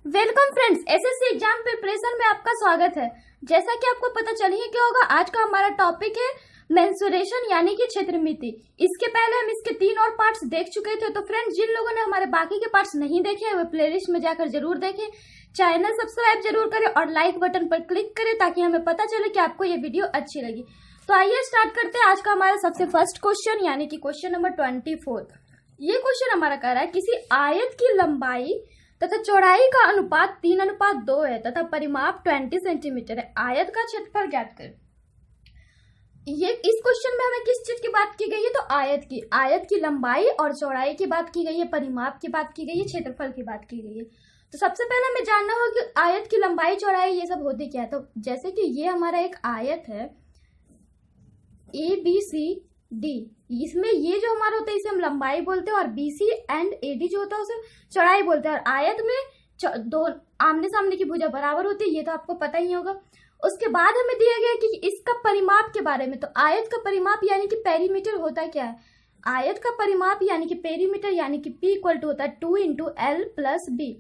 Welcome friends, SSC exam preparation में आपका स्वागत है। जैसा कि आपको पता चल ही गया होगा, आज का हमारा टॉपिक है मेंसुरेशन यानी कि क्षेत्रमिति। इसके पहले हम इसके 3 और पार्ट्स देख चुके थे। तो फ्रेंड्स, जिन लोगों ने हमारे बाकी के पार्ट्स नहीं देखे हैं, वे प्लेलिस्ट में जाकर जरूर देखें। चैनल सब्सक्राइब जरूर करें और लाइक बटन पर क्लिक करें ताकि हमें पता चले कि आपको ये वीडियो अच्छी लगी। तो आइए स्टार्ट करते हैं आज का हमारा सबसे फर्स्ट क्वेश्चन यानी कि क्वेश्चन नंबर 24। ये क्वेश्चन हमारा कह रहा है किसी आयत की लंबाई तथा चौड़ाई का अनुपात 3:2 है तथा परिमाप 20 सेंटीमीटर है। आयत का क्षेत्रफल ज्ञात करें। ये इस क्वेश्चन में हमें किस चीज की बात की गई है? तो आयत की लंबाई और चौड़ाई की बात की गई है, परिमाप की बात की गई है, क्षेत्रफल की बात की गई है। तो सबसे पहले हमें जानना होगा कि आयत की लंबाई चौड़ाई ये सब होती क्या है। तो जैसे कि ये हमारा एक आयत है ABCD, इसमें ये जो हमारा होता है इसे हम लंबाई बोलते हैं और BC एंड AD जो होता है उसे चौड़ाई बोलते हैं। और आयत में दो आमने सामने की भुजा बराबर होती है, ये तो आपको पता ही होगा। उसके बाद हमें दिया गया कि इसका परिमाप के बारे में। तो आयत का परिमाप यानी कि पेरीमीटर होता क्या है? आयत का परिमाप यानी कि पेरीमीटर यानी कि P इक्वल टू होता है 2 × L + B।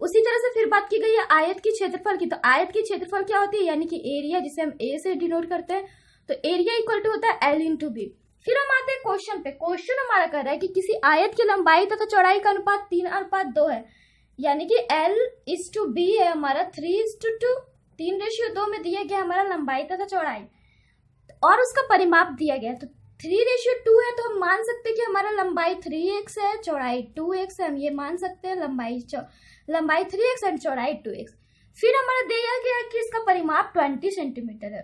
उसी तरह से फिर बात की गई है आयत की क्षेत्रफल की। तो आयत की क्षेत्रफल क्या होती है? यानी कि एरिया, जिसे हम A से डिनोट करते हैं। तो एरिया इक्वल टू होता है L × B। फिर हम आते हैं क्वेश्चन पे। क्वेश्चन हमारा कह रहा है कि किसी आयत की लंबाई तथा चौड़ाई का अनुपात 3:2 है, यानी कि L/B है हमारा 3:2। 3:2 में दिया गया हमारा लंबाई तथा चौड़ाई और उसका परिमाप दिया गया। तो 3:2 है तो हम मान सकते हैं कि हमारा लंबाई 3x है, चौड़ाई 2x है। हम ये मान सकते हैं लंबाई 3x एंड चौड़ाई 2x। फिर हमारा दिया गया कि इसका परिमाप 20 सेंटीमीटर है।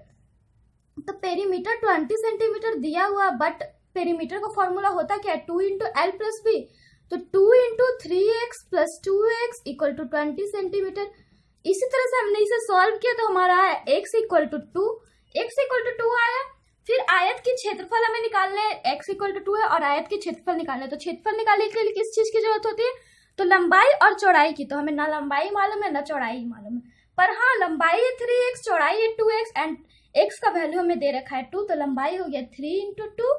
तो पेरीमीटर 20 सेंटीमीटर दिया हुआ, बट पेरीमीटर का फॉर्मूला होता क्या है? 2 × L + B। तो 2 × 3x + 2x = 20 सेंटीमीटर। इसी तरह से हमने इसे सॉल्व किया तो हमारा है x = 2। x = 2 आया। फिर आयत की क्षेत्रफल हमें निकालना है, x = 2 है और आयत की क्षेत्रफल निकालना है। तो क्षेत्रफल निकालने के लिए किस चीज की जरूरत होती है? तो लंबाई और चौड़ाई की। तो हमें ना लंबाई मालूम है ना चौड़ाई मालूम है, पर हाँ लंबाई है 3x, चौड़ाई है 2x एंड x का वैल्यू हमें दे रखा है 2। तो लंबाई हो गया 3 × 2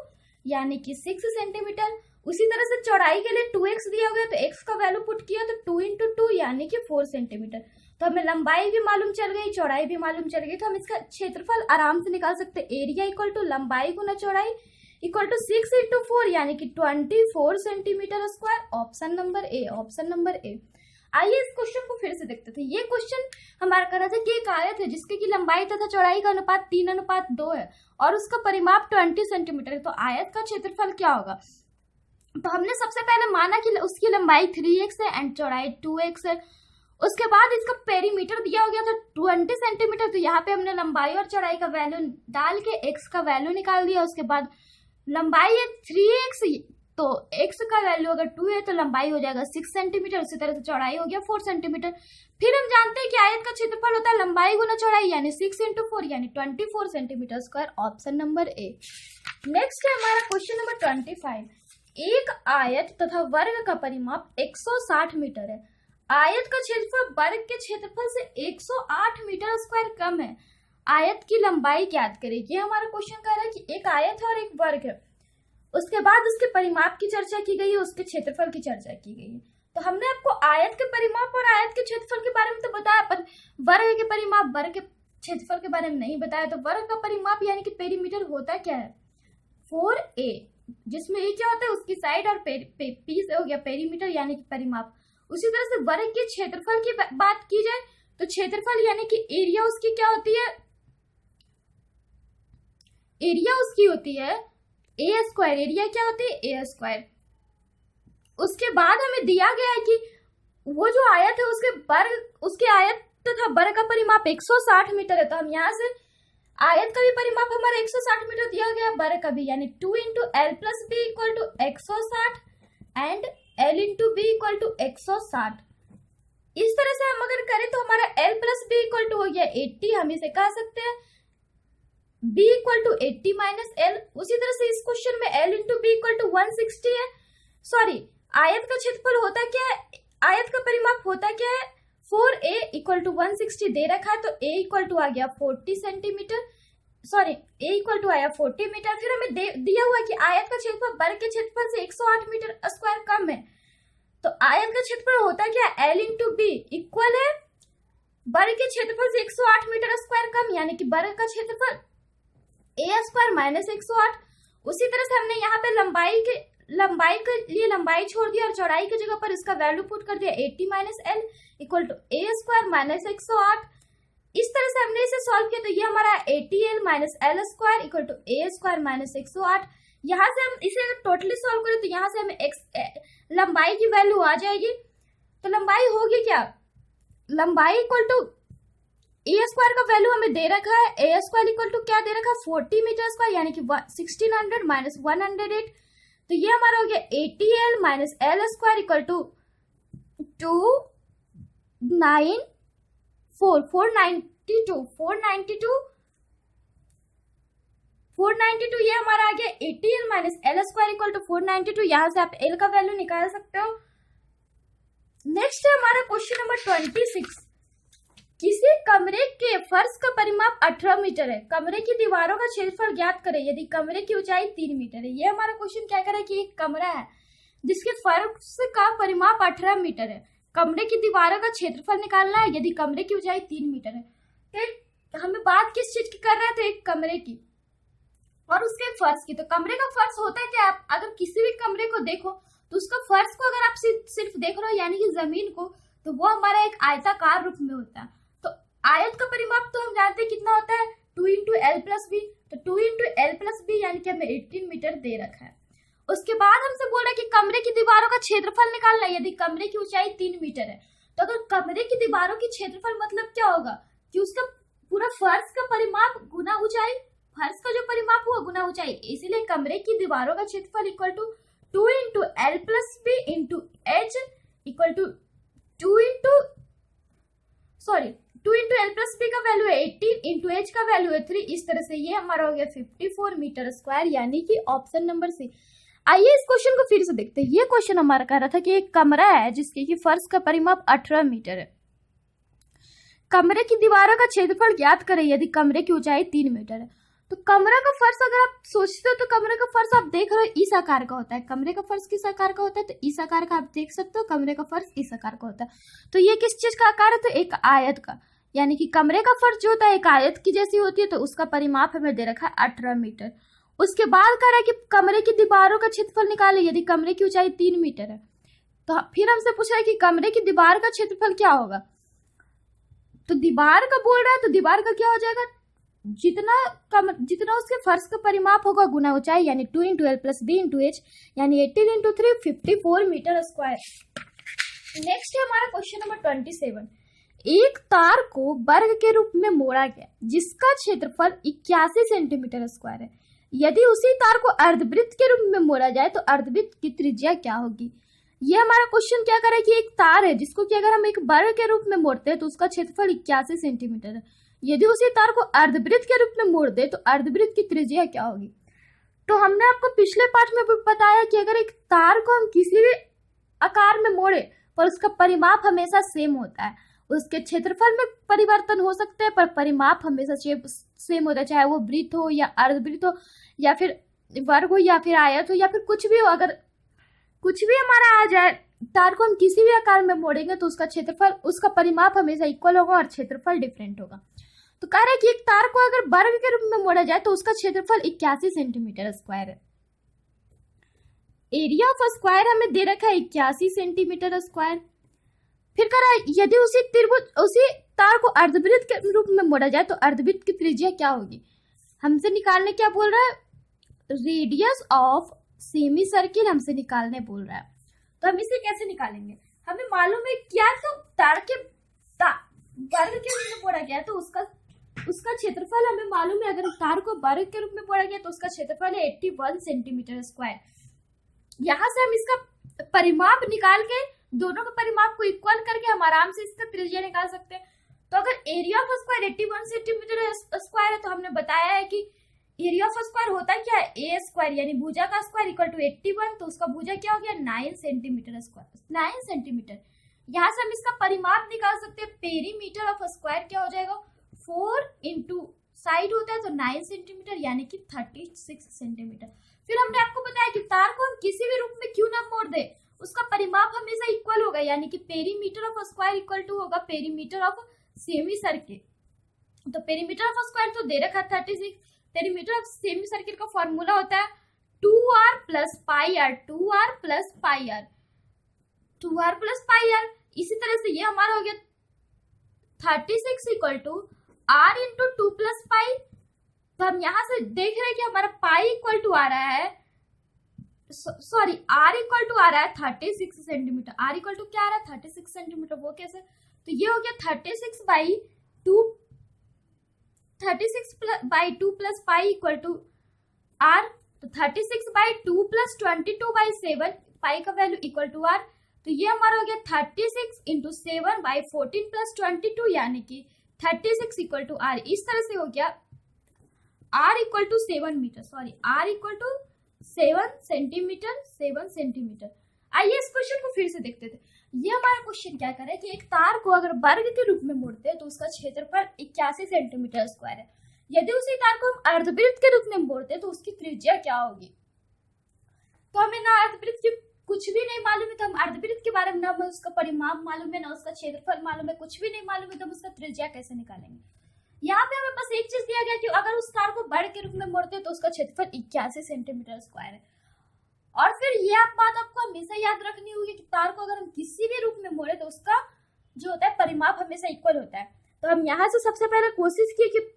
यानी कि 6 सेंटीमीटर। उसी तरह से चौड़ाई के लिए 2x दिया गया तो x का वैल्यू पुट किया तो 2 × 2 यानी कि 4 सेंटीमीटर। तो हमें लंबाई भी मालूम चल गई, चौड़ाई भी मालूम चल गई। तो हम इसका क्षेत्रफल आराम से निकाल सकते हैं। एरिया इक्वल टू लंबाई गुना चौड़ाई इक्वल टू 6 × 4 यानी कि 24 सेंटीमीटर स्क्वायर। ऑप्शन नंबर ए। आइए इस क्वेश्चन को फिर से देखते थे। ये क्वेश्चन हमारा कह रहा था कि एक आयत है जिसके की लंबाई तथा चौड़ाई का अनुपात 3:2 है और उसका परिमाप 20 सेंटीमीटर है। तो आयत का क्षेत्रफल क्या होगा? तो हमने सबसे पहले माना कि उसकी लंबाई 3x है एंड चौड़ाई 2x है। उसके बाद इसका पेरीमीटर दिया हो गया था 20 सेंटीमीटर। तो यहाँ पे हमने लंबाई और चौड़ाई का वैल्यू डाल के x का वैल्यू निकाल दिया। उसके बाद लंबाई है 3x, तो x का वैल्यू अगर 2 है तो लंबाई हो जाएगा 6 सेंटीमीटर। उसी तरह से चौड़ाई हो गया 4 सेंटीमीटर। फिर हम जानते हैं कि आयत का क्षेत्रफल होता है लंबाई गुना चौड़ाई यानी 6 × 4 यानी 24 सेंटीमीटर स्क्वायर। ऑप्शन नंबर ए। नेक्स्ट है हमारा क्वेश्चन नंबर 25। एक आयत तथा वर्ग का परिमाप 160 मीटर है। आयत का क्षेत्रफल वर्ग के क्षेत्रफल से 108 मीटर स्क्वायर कम है। आयत की लंबाई ज्ञात करें। ये हमारा क्वेश्चन कह रहा है कि एक आयत है और एक वर्ग है। उसके बाद उसके परिमाप की चर्चा की गई है, उसके क्षेत्रफल की चर्चा की गई है। तो हमने आपको आयत के परिमाप और आयत के क्षेत्रफल के बारे में तो बताया, पर वर्ग के परिमाप, वर्ग के क्षेत्रफल के बारे में नहीं बताया। तो वर्ग का परिमाप यानी कि पेरीमीटर होता क्या है? 4a, जिसमें ये क्या होता है? उसकी साइड और पी से हो गया पेरीमीटर यानी कि परिमाप। उसी तरह से वर्ग के क्षेत्रफल की बात की जाए तो क्षेत्रफल यानी कि एरिया उसकी क्या होती है? एरिया उसकी होती है a²। एरिया क्या होती है? a²। उसके बाद हमें दिया गया है कि वो जो आयत है उसके आयत तथा वर्ग का परिमाप 160 मीटर है। तो हम यहाँ से आयत का भी परिमाप हमारा 160 मीटर दिया गया, वर्ग का भी, यानी 2 × L + B = 160 and L × B = 160। इस तरह से हम अगर करें तो हमारा L + B = हो गया 80। हम इसे कह सकते हैं B = 80 - L। उसी तरह से इस क्वेश्चन में L × B = 160 है। सॉरी, आयत का क्षेत्रफल होता क्या है? आयत का परिमाप होता क्या है? 4a = 160 दे रखा है। तो a = आ गया 40 सेंटीमीटर। सॉरी, a = आया 40 मीटर। फिर हमें दिया हुआ कि आयत का क्षेत्रफल वर्ग के क्षेत्रफल से 108 मीटर स्क्वायर कम है। तो आयत का क्षेत्रफल होता क्या, L इंटू बी इक्वल है वर्ग के क्षेत्रफल से 108 मीटर स्क्वायर कम, यानी कि वर्ग का क्षेत्रफल a स्क्वायर माइनस 108। उसी तरह से हमने यहाँ पे लंबाई के लिए लंबाई छोड़ दिया और चौड़ाई की जगह पर इसका वैल्यू पुट कर दिया 80 minus L equal to a square minus 108। इस तरह से हमने इसे सॉल्व किया तो ये हमारा 80l minus L square equal to a square minus 108। यहाँ से हम इसे टोटली सॉल्व करें तो यहाँ से हमें लंबाई की वैल्यू आ जाएगी। तो लंबाई होगी क्या, लंबाई इक्वल टू ए स्क्वायर का वैल्यू हमें दे रखा है, ए स्क्वायर इक्वल टू क्या दे रखा है 40 मीटर स्क्वायर, यानी कि 1600 माइनस 108। तो ये हमारा हो गया 80l minus L square equal to 492 ये हमारा आ गया 80l minus L square equal to 492। यहाँ से आप एल का वैल्यू निकाल सकते हो। नेक्स्ट है हमारा क्वेश्चन नंबर 26। किसी कमरे के फर्श का परिमाप 18 मीटर है, कमरे की दीवारों का क्षेत्रफल ज्ञात करें यदि कमरे की ऊंचाई 3 मीटर है। ये हमारा क्वेश्चन क्या कर रहा है कि एक कमरा है जिसके फर्श का परिमाप 18 मीटर है, कमरे की दीवारों का क्षेत्रफल निकालना है यदि कमरे की ऊंचाई 3 मीटर है। तो हमें बात किस चीज की कर रहे थे, एक कमरे की और उसके फर्श की। तो कमरे का फर्श होता है क्या, आप अगर किसी भी कमरे को देखो तो उसका फर्श को अगर आप सिर्फ देख रहे हो यानी कि जमीन को, तो वो हमारा एक आयताकार रूप में होता है। तो आयत का परिमाप तो हम जानते हैं कितना होता है 2 इंटू एल प्लस बी। तो 2 इंटू एल प्लस बी यानी कि हमें 18 मीटर दे रखा है। उसके बाद हमसे बोल रहा है कि कमरे की दीवारों का क्षेत्रफल निकालना है यदि कमरे की ऊंचाई 3 मीटर है। तो अगर कमरे की दीवारों की क्षेत्रफल मतलब क्या होगा कि उसका पूरा फर्श का परिमाप गुना ऊंचाई, फर्श का जो परिमाप हुआ गुना ऊंचाई, इसीलिए कमरे की दीवारों का क्षेत्रफल equal to 2 into L plus B into H equal to 2 into L plus B का वैल्यू है 18 इंटू एच का वैल्यू है 3। इस तरह से ये हमारा हो गया 54 मीटर स्क्वायर, यानी कि ऑप्शन नंबर सी। आइए इस क्वेश्चन को फिर से देखते हैं। ये क्वेश्चन हमारा कह रहा था कि एक कमरा है जिसके कि फर्श का परिमाप 18 मीटर है, कमरे की दीवारों का क्षेत्रफल ज्ञात करें यदि कमरे की ऊंचाई 3 मीटर है। तो कमरा का फर्श अगर आप सोचते हो तो कमरे का फर्श आप देख रहे हो इस आकार का होता है, कमरे का फर्श किस आकार का होता है, तो इस आकार का आप देख सकते हो, कमरे का फर्श इस आकार का होता है। तो ये किस चीज का आकार है, तो एक आयत का, यानी कि कमरे का फर्श जो होता है एक आयत की जैसी होती है, तो उसका परिमाप हमें दे रखा है 18 मीटर। उसके बाद कह रहा है कि कमरे की दीवारों का क्षेत्रफल निकाले यदि कमरे की ऊंचाई 3 मीटर है। तो फिर हमसे पूछा है कि कमरे की दीवार का क्षेत्रफल क्या होगा, तो दीवार का बोल रहा है, तो दीवार का क्या हो जाएगा, जितना उसके फर्श का परिमाप होगा गुना ऊंचाई, यानी 2 into L plus B into H, यानी 18 इंटू 3 54 मीटर स्क्वायर। नेक्स्ट है हमारा क्वेश्चन नंबर 27। एक तार को वर्ग के रूप में मोड़ा गया जिसका क्षेत्रफल 81 सेंटीमीटर स्क्वायर है, यदि उसी तार को अर्धवृत्त के रूप में मोड़ा जाए तो अर्धवृत्त की त्रिज्या क्या होगी। ये हमारा क्वेश्चन क्या कर रहा है कि एक तार है जिसको कि अगर हम एक वर्ग के रूप में मोड़ते हैं तो उसका क्षेत्रफल 81 सेंटीमीटर है, यदि उसी तार को अर्धवृत्त के रूप में मोड़ दे तो अर्धवृत्त की त्रिज्या क्या होगी। तो हमने आपको पिछले पाठ में बताया कि अगर एक तार को हम किसी भी आकार में मोड़े पर उसका परिमाप हमेशा सेम होता है, उसके क्षेत्रफल में परिवर्तन हो सकते हैं पर परिमाप हमेशा सेम होता है, चाहे वो वृत्त हो या अर्धवृत्त हो या फिर वर्ग हो या फिर आयत हो या फिर कुछ भी हो। अगर कुछ भी हमारा आ जाए, तार को हम किसी भी आकार में मोड़ेंगे तो उसका क्षेत्रफल, उसका परिमाप हमेशा इक्वल होगा और क्षेत्रफल डिफरेंट होगा। तो कह रहे हैं कि एक तार को अगर वर्ग के रूप में मोड़ा जाए तो उसका क्षेत्रफल 81 सेंटीमीटर स्क्वायर है। एरिया ऑफ स्क्वायर हमें दे रखा है 81 सेंटीमीटर स्क्वायर। फिर कह रहा है यदि उसी तार को अर्धवृत्त के रूप में मोड़ा जाए तो अर्धवृत्त की त्रिज्या क्या होगी। हमसे निकालने क्या बोल रहा है, रेडियस ऑफ सेमी सर्किल हमसे निकालने बोल रहा है। तो हम इसे कैसे निकालेंगे, हमें मालूम है क्या, तो तार के वर्ग के रूप में मोड़ा गया तो उसका क्षेत्रफल हमें मालूम है। अगर तार को वर्ग के रूप में मोड़ा गया तो उसका क्षेत्रफल है 81 सेंटीमीटर स्क्वायर। यहाँ से हम इसका परिमाप निकाल के दोनों के परिमाप को इक्वल करके हम आराम से इसका त्रिज्या निकाल सकते हैं। तो अगर area of square 81 centimetre square है तो हमने बताया है कि एरिया ऑफ स्क्वायर होता है क्या है, ए स्क्वायर, यानी भुजा का स्क्वायर इक्वल टू 81, तो उसका भुजा क्या हो गया 9 सेंटीमीटर स्क्वायर, 9 सेंटीमीटर। यहाँ से हम इसका परिमाप निकाल सकते हैं, पेरीमीटर ऑफ स्क्वायर क्या हो जाएगा 4 इंटू साइड होता है तो 9 सेंटीमीटर यानी कि 36 सेंटीमीटर। फिर हमने आपको बताया कि तार को हम किसी भी रूप में क्यों ना मोड़ दे, उसका परिमाप हमेशा इक्वल होगा, यानी कि perimeter of square equal to होगा पेरीमीटर ऑफ सेमी सर्किल। तो पेरीमीटर ऑफ स्क्वायर तो दे रखा 36, पेरीमीटर ऑफ सेमी सर्किल का फॉर्मूला होता है 2r plus pi R, 2r plus pi R, 2r plus pi R. इसी तरह से ये हमारा हो गया 36 equal to r into 2 plus pi. तो हम यहाँ से देख रहे हैं कि हमारा पाई इक्वल टू आ रहा है, सॉरी r इक्वल टू आ रहा है 36 सेंटीमीटर, r इक्वल टू क्या आ रहा है 36 सेंटीमीटर, वो कैसे? तो ये हो गया 36 by 2, 36 by 2 plus pi equal to r। तो 36 बाई 2 प्लस 22 बाई 7, पाई का वैल्यू इक्वल टू r। तो ये हमारा हो गया 36 इंटू 7 बाई 14 प्लस 22, यानी कि 36 इक्वल टू r। इस तरह से हो गया r equal to 7 metre, sorry r equal to 7 centimetre, 7 centimetre. आइए इस क्वेश्चन को फिर से देखते थे। ये हमारा क्वेश्चन क्या करे कि एक तार को अगर वर्ग के रूप में मोड़ते हैं तो उसका क्षेत्रफल 81 सेंटीमीटर स्क्वायर है। यदि उसी तार को हम अर्धवृत्त के रूप में मोड़ते हैं तो उसकी त्रिज्या क्या होगी? तो हमें ना अर्धवृत्त की कुछ भी नहीं मालूम है, तो हम अर्धवृत्त के बारे में ना उसका परिमाप मालूम है, ना उसका क्षेत्रफल मालूम है, कुछ भी नहीं मालूम है, तो हम उसका त्रिज्या कैसे निकालेंगे? यहाँ पे हमें बस एक चीज दिया गया कि अगर उस तार को वर्ग के रूप में मोड़ते हैं तो उसका क्षेत्रफल 81 सेंटीमीटर स्क्वायर है। और फिर ये बात आपको हमेशा याद रखनी होगी कि तार को अगर हम किसी भी रूप में मोड़े तो उसका जो होता है परिमाप हमेशा इक्वल होता है। तो हम यहाँ से सबसे पहले कोशिश की कि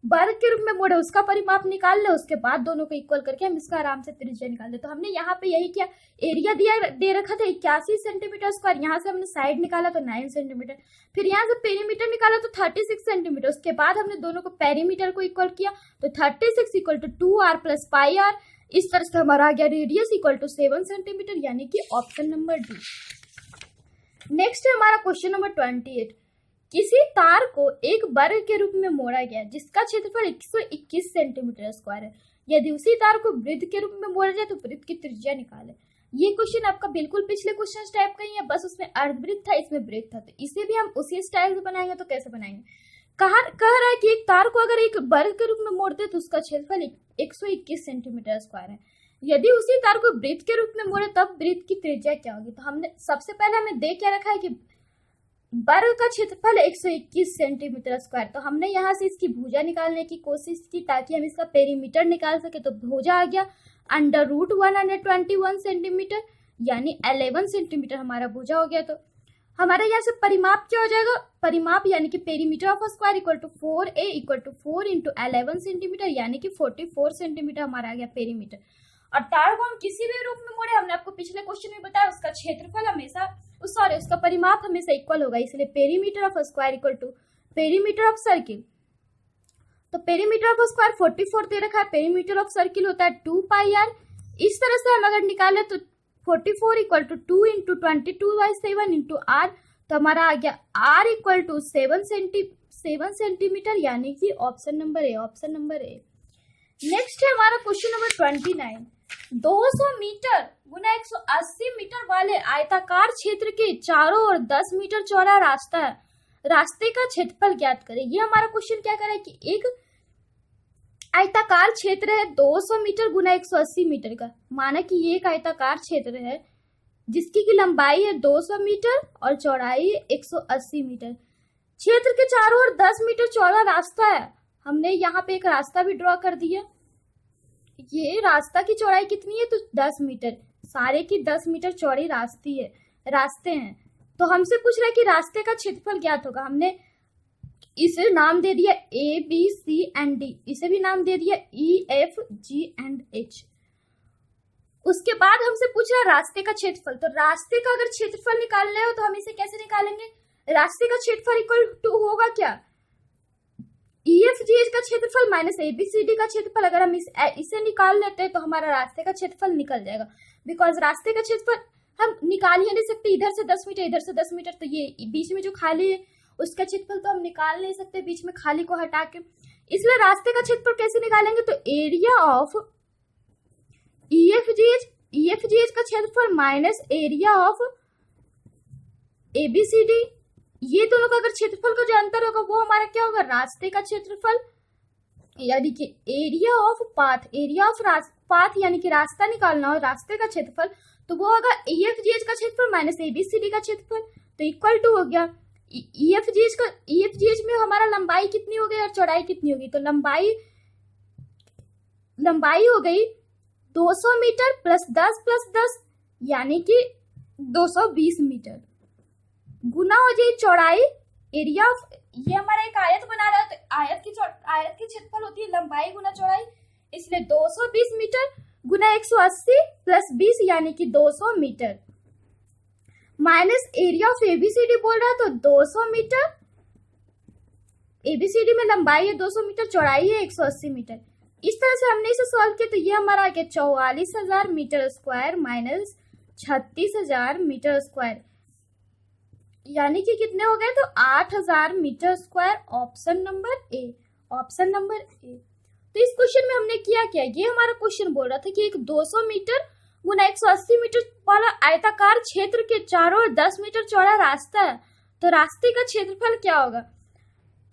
वर्ग के रूप में मोड़े उसका परिमाप निकाल ले, उसके बाद दोनों को इक्वल करके हम इसका आराम से त्रिज्या निकाल दे। तो हमने यहाँ पे यही किया, एरिया दे रखा था 81 सेंटीमीटर स्क्वायर, यहाँ से हमने साइड निकाला तो 9 सेंटीमीटर, फिर यहाँ से पेरीमीटर निकाला तो 36 सेंटीमीटर, उसके बाद हमने दोनों को पेरीमीटर को इक्वल किया तो 36 equal to 2r plus pi R. इस तरह से हमारा आ गया रेडियस इक्वल टू 7 सेंटीमीटर, यानी कि ऑप्शन नंबर डी। नेक्स्ट है हमारा क्वेश्चन नंबर 28। किसी तार को एक वर्ग के रूप में मोड़ा गया जिसका क्षेत्रफल 121 सेंटीमीटर स्क्वायर है। यदि उसी तार को वृत्त के रूप में मोड़ा जाए तो वृत्त की त्रिज्या निकाले। ये क्वेश्चन आपका बिल्कुल पिछले क्वेश्चन टाइप का ही है, बस उसमें अर्धवृत्त था, इसमें वृत्त था, तो इसे भी हम उसी स्टाइल से बनाएंगे। तो कैसे बनाएंगे? कह रहा है कि एक तार को अगर एक वर्ग के रूप में मोड़ते तो उसका क्षेत्रफल 121 सेंटीमीटर स्क्वायर है। यदि उसी तार को वृत्त के रूप में मोड़े तब वृत्त की त्रिज्या क्या होगी? तो हमने सबसे पहले हमें दे क्या रखा है कि वर्ग का क्षेत्रफल 121 सेंटीमीटर स्क्वायर। तो हमने यहाँ से इसकी भुजा निकालने की कोशिश की ताकि हम इसका पेरीमीटर निकाल सके। तो भुजा आ गया √121 सेंटीमीटर, यानी 11 सेंटीमीटर हमारा भुजा हो गया। तो हमारा यहाँ से परिमाप क्या हो जाएगा? परिमाप यानी कि perimeter of square equal to 4a equal to 4 into 11 centimetre, यानी कि 44 सेंटीमीटर हमारा आ गया पेरीमीटर। और तार को हम किसी भी रूप में मोड़े, हमने आपको पिछले क्वेश्चन में बताया उसका क्षेत्रफल हमेशा उसका परिमाप हमेशा इक्वल होगा, इसलिए perimeter of square equal to perimeter of circle. तो पेरीमीटर ऑफ स्क्वायर 44 दे रखा है, पेरीमीटर ऑफ सर्किल होता है 2 पाई आर। इस तरह से हम अगर निकाले तो 44 equal to 2 into 22/7 into R. तो हमारा आ गया r इक्वल टू 7 सेंटीमीटर, यानी कि ऑप्शन नंबर ए, ऑप्शन नंबर ए। नेक्स्ट है हमारा क्वेश्चन नंबर 29। 200 मीटर गुना 180 मीटर वाले आयताकार क्षेत्र के चारों ओर 10 मीटर चौड़ा रास्ता है, रास्ते का क्षेत्रफल ज्ञात करें। ये हमारा क्वेश्चन क्या करे कि एक आयताकार क्षेत्र है 200 मीटर गुना 180 मीटर का। माना कि ये एक आयताकार क्षेत्र है जिसकी की लंबाई है 200 मीटर और चौड़ाई 180 मीटर। क्षेत्र के चारों ओर 10 मीटर चौड़ा रास्ता है। हमने यहाँ पे एक रास्ता भी ड्रॉ कर दिया। ये रास्ता की चौड़ाई कितनी है? तो 10 मीटर, सारे की 10 मीटर चौड़ी रास्ते हैं। तो हमसे पूछ रहा है कि रास्ते का क्षेत्रफल ज्ञात होगा। हमने इसे नाम दे दिया A, B, C and D, इसे भी नाम दे दिया E, F, G and H। उसके बाद हमसे पूछ रहा है रास्ते का क्षेत्रफल। तो रास्ते का अगर क्षेत्रफल निकालना हो तो हम इसे कैसे निकालेंगे? रास्ते का क्षेत्रफल इक्वल टू होगा क्या? EFGH का क्षेत्रफल माइनस ABCD का क्षेत्रफल। अगर हम इसे निकाल लेते हैं तो हमारा रास्ते का क्षेत्रफल निकल जाएगा, बिकॉज रास्ते का क्षेत्रफल हम निकाल ही नहीं सकते। इधर से 10 मीटर, इधर से 10 मीटर, तो ये बीच में जो खाली है उसका क्षेत्रफल तो हम निकाल नहीं सकते बीच में खाली को हटा के। इसलिए रास्ते का क्षेत्रफल कैसे निकालेंगे? तो एरिया ऑफ EFGH का क्षेत्रफल माइनस एरिया ऑफ ABCD, ये दोनों का अगर क्षेत्रफल का जो अंतर होगा वो हमारा क्या होगा? रास्ते का क्षेत्रफल, यानी कि area of path, area of path यानी कि रास्ता निकालना हो रास्ते का क्षेत्रफल, तो वो होगा EFGH का क्षेत्रफल माइनस ABCD का क्षेत्रफल, तो इक्वल टू हो गया EFGH में हमारा लंबाई कितनी हो गई और चौड़ाई कितनी होगी, तो लंबाई हो गई 200 मीटर प्लस 10 यानी कि 220 मीटर, गुना हो जाए चौड़ाई एरिया ऑफ, ये हमारा एक आयत बना रहा है तो आयत की क्षेत्रफल होती है लंबाई गुना चौड़ाई, इसलिए 220 मीटर गुना 180 प्लस 20 यानी कि 200 metre, minus area of ABCD बोल रहा है तो 200 मीटर, ABCD में लंबाई है 200 मीटर, चौड़ाई है 180 मीटर। इस तरह से हमने इसे सॉल्व किया तो ये हमारा आ गया 44,000 metre square minus 36,000 metre square, यानी कि कितने हो गए, तो 8,000 metre square, option number A. तो इस क्वेश्चन में हमने किया क्या, ये हमारा क्वेश्चन बोल रहा था कि एक 200 मीटर गुना 180 मीटर वाला आयताकार क्षेत्र के चारों ओर 10 मीटर चौड़ा रास्ता है, तो रास्ते का क्षेत्रफल क्या होगा,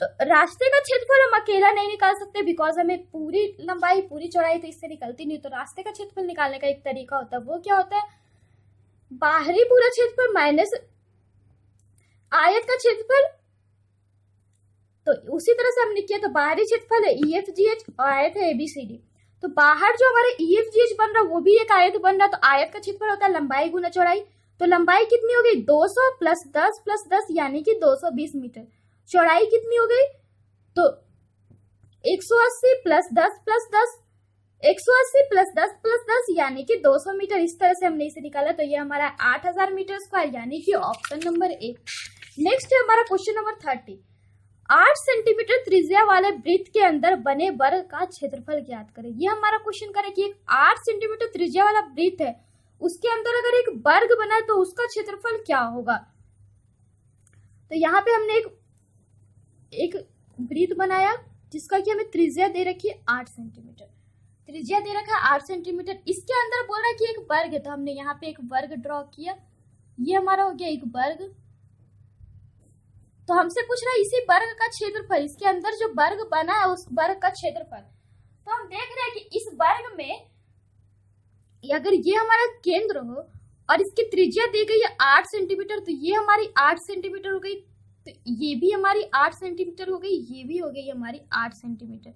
तो रास्ते का क्षेत्रफल हम अकेला नहीं निकाल सकते बिकॉज हमें पूरी लंबाई पूरी चौड़ाई तो इससे निकलती नहीं, तो रास्ते का क्षेत्रफल निकालने का एक तरीका होता है, वो क्या होता है, बाहरी पूरा क्षेत्रफल माइनस आयत का क्षेत्रफल, तो उसी तरह से हमने किया, तो बाहरी क्षेत्रफल है EFGH और आयत है ABCD, तो बाहर जो हमारे EFGH बन रहा है वो भी एक आयत बन रहा है, तो आयत का क्षेत्रफल होता है लंबाई गुना चौड़ाई, तो लंबाई कितनी हो गई 200 प्लस 10 यानी कि 220 मीटर, चौड़ाई कितनी हो गई, तो 180 प्लस 10 प्लस 10 180 प्लस 10 यानी कि 200 मीटर, इस तरह से हमने इसे निकाला, तो ये हमारा 8,000 मीटर स्क्वायर यानी कि ऑप्शन नंबर ए। नेक्स्ट है हमारा क्वेश्चन नंबर 30, 8 सेंटीमीटर त्रिज्या वाले वृत्त के अंदर बने वर्ग का क्षेत्रफल ज्ञात करें। ये हमारा क्वेश्चन करें कि एक 8 सेंटीमीटर त्रिज्या वाला वृत्त है, उसके अंदर अगर एक वर्ग बना तो उसका क्षेत्रफल क्या होगा, तो यहाँ पे हमने एक वृत्त बनाया जिसका कि हमें त्रिज्या दे रखी है 8 सेंटीमीटर, त्रिज्या दे रखा है 8 सेंटीमीटर, इसके अंदर बोल रहा है कि एक वर्ग है, तो हमने यहाँ पे एक वर्ग ड्रॉ किया, ये हमारा हो गया एक वर्ग, तो हमसे पूछ रहा है इसी वर्ग का क्षेत्रफल, इसके अंदर जो वर्ग बना है उस वर्ग का क्षेत्रफल, तो हम देख रहे हैं कि इस वर्ग में अगर ये हमारा केंद्र हो और इसकी त्रिज्या दी गई है 8 सेंटीमीटर, तो ये हमारी 8 सेंटीमीटर हो गई, तो ये भी हमारी 8 सेंटीमीटर हो गई, ये भी हो गई हमारी 8 सेंटीमीटर,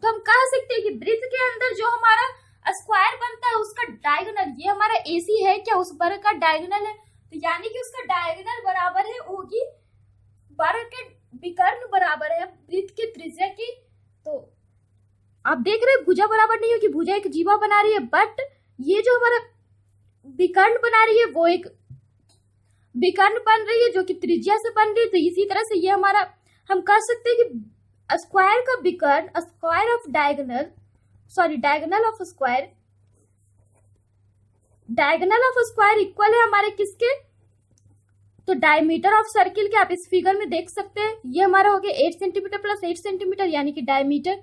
तो हम कह सकते हैं कि वृत्त के अंदर जो हमारा स्क्वायर बनता है उसका डायगोनल, ये हमारा AC है क्या, उस वर्ग का डायगोनल है, तो यानी कि उसका डायगोनल बराबर है होगी वर्ग के विकर्ण बराबर है वृत्त की त्रिज्या की, तो आप देख रहे हैं भुजा बराबर नहीं होगी, भुजा एक जीवा बना रही है, बट ये जो हमारा विकर्ण बना रही है वो एक विकर्ण बन रही है जो कि त्रिज्या से बन रही है, तो इसी तरह से ये हमारा हम कह सकते हैं कि स्क्वायर का विकर्ण, square of diagonal, sorry diagonal of square, diagonal of square equal है हमारे किसके, तो डायमीटर ऑफ सर्किल के, आप इस फिगर में देख सकते हैं, ये हमारा हो गया 8 सेंटीमीटर प्लस 8 सेंटीमीटर यानी कि डायमीटर,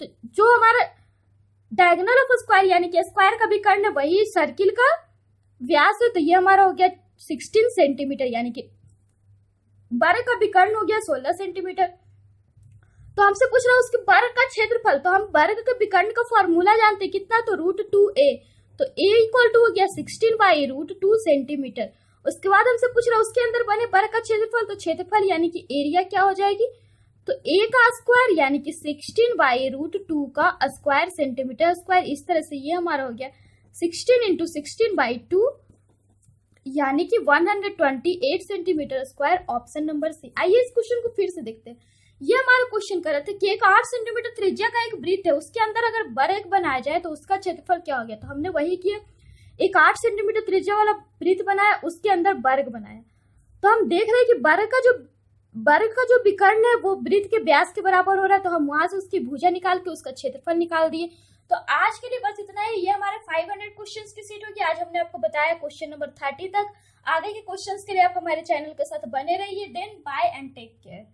तो जो हमारा डायगोनल ऑफ स्क्वायर यानी कि स्क्वायर का विकर्ण है वही सर्किल का व्यास है, तो ये हमारा हो गया 16 सेंटीमीटर यानी कि वर्ग का विकर्ण हो गया 16 सेंटीमीटर। तो हमसे पूछ रहा है उसके वर्ग का क्षेत्रफल, तो हम वर्ग के विकर्ण का फॉर्मूला जानते हैं कितना, तो √2a, तो a इक्वल टू हो गया 16/√2 सेंटीमीटर। उसके बाद हमसे पूछ रहा है उसके अंदर बने वर्ग का क्षेत्रफल, तो क्षेत्रफल यानी कि एरिया क्या हो जाएगी, तो a का स्क्वायर यानी कि 16/√2 का स्क्वायर सेंटीमीटर स्क्वायर, इस तरह से ये हमारा हो गया 16 × 16/2 यानी कि 128 centimetre square, option number C. आइए इस क्वेश्चन को फिर से देखते हैं। ये हमारा क्वेश्चन कर रहे थे कि एक 8 सेंटीमीटर त्रिज्या का एक वृत्त है, उसके अंदर अगर वर्ग बनाया जाए तो उसका क्षेत्रफल क्या हो गया, तो हमने वही किया, एक 8 सेंटीमीटर त्रिज्या वाला वृत्त बनाया, उसके अंदर वर्ग बनाया, तो हम देख रहे हैं कि वर्ग का जो विकर्ण है वो वृत्त के व्यास के बराबर हो रहा है, तो हम वहां से उसकी भुजा निकाल के उसका क्षेत्रफल निकाल दिए। तो आज के लिए बस इतना ही, ये हमारे 500 क्वेश्चंस की सीट होगी। आज हमने आपको बताया क्वेश्चन नंबर 30 तक। आगे के क्वेश्चंस के लिए आप हमारे चैनल के साथ बने रहिए। Then bye and take care.